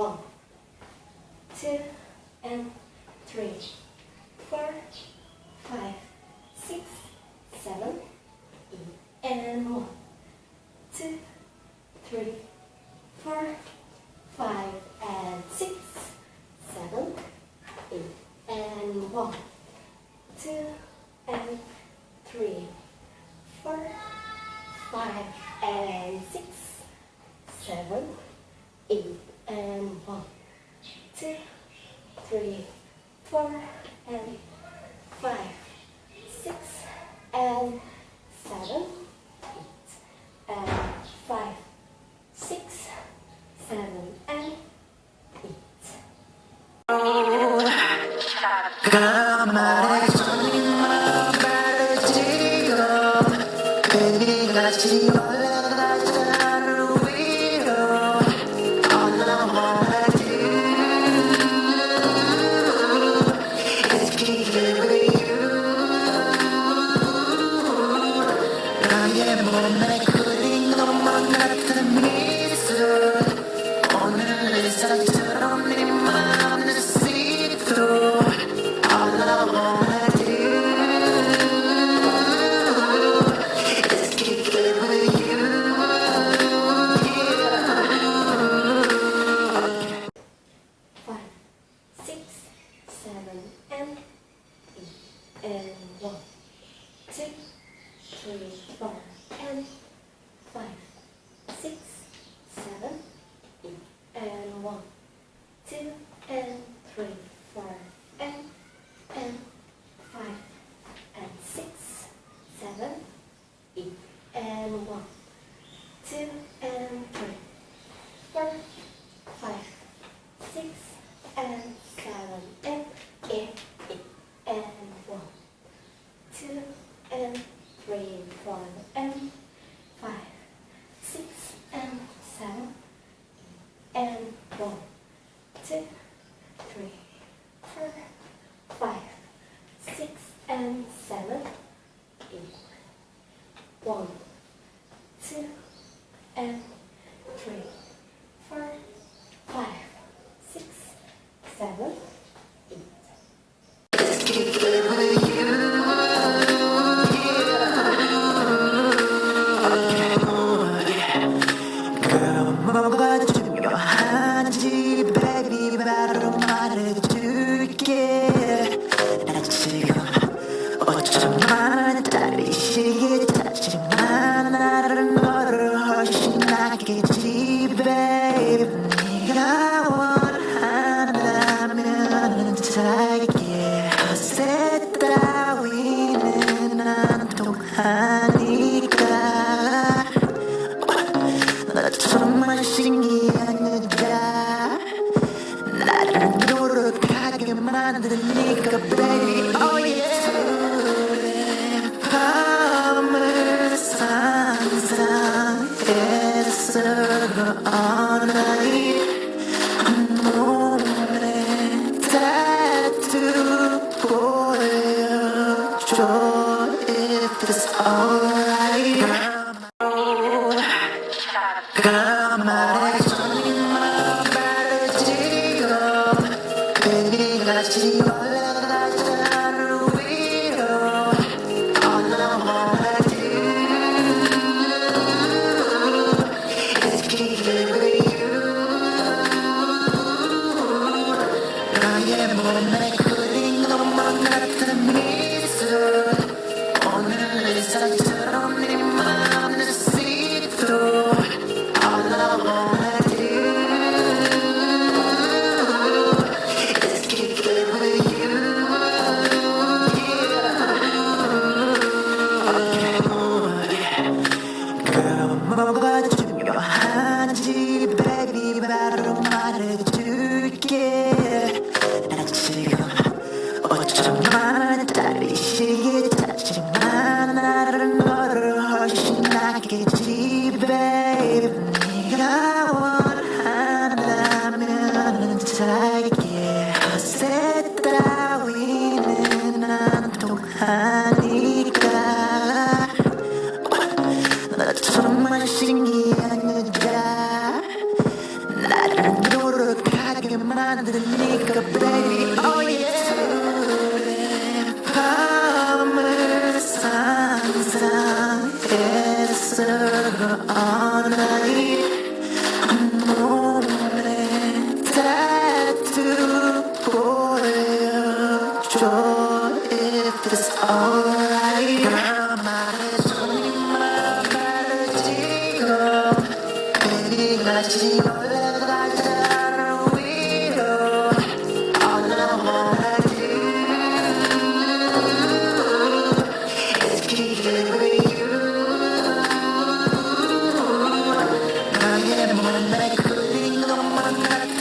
1, 2, and 3, 4, 5, 6, 7, 8, and 1, 2, 3, 4, 5, and 6, 7, 8, and 1, 2, and 3, 4, 5, and 6, 7, 8, and 1, 2, 3, 4, and 5, 6, and 7, 8, and 5, 6, 7, and 8. And 1, 2, 3, 4, and 5, 6, 7, 8, and 1, 2, and 3, 4, and 5, and 6, 7, 8, and 1, 2, and 3, 4, 5, 6, and 7, and 8, and 1, 2, and 3, 4, and 5, 6, and 7, and 1, 2, 3, 4, 5, 6, and 7, 8, 1, 2, and 3, 4, 5, 6, 7, 8. 뭐가 중요한지 baby 바로 말해줄게. 나 지금 5천만 달리시기 하지만 나를 너를 훨씬 낫겠지 baby. 네가 원한다면 살게. 허세 따위는 난 통하니까. 너 정말 신기한 여자. 나를 노력하게 만드니까 baby oh yeah. 푸른 밤을 상상했어 all night. 몸에 타투 보여줘 if it's alright. 말해줘 네 맘을 지어 baby 같이 올라가자 하늘 위로. All I wanna do is be with you. 너의 몸에 그린 것만 같은 미소. 오늘 일상처럼 네 맘을 see through. All I wanna do is keep it with you. 그럼 뭐가 중요한지 baby 바로 말해줄게. 나 지금 5천만 달리시기 하지만 나를 너를 훨씬 낫겠지 baby. 네가 원한다면 살게. 허세 따위는 난 통하니까. 너 정말 신기한 여자. 나를 노력하게 all night. 몸에 tattoo 보여줘 if it's alright. 나만의 손님만 가르치고 그리같이 올라가자 위로. All I wanna do is keep it with you. 나의 몸에 그린 것만 같은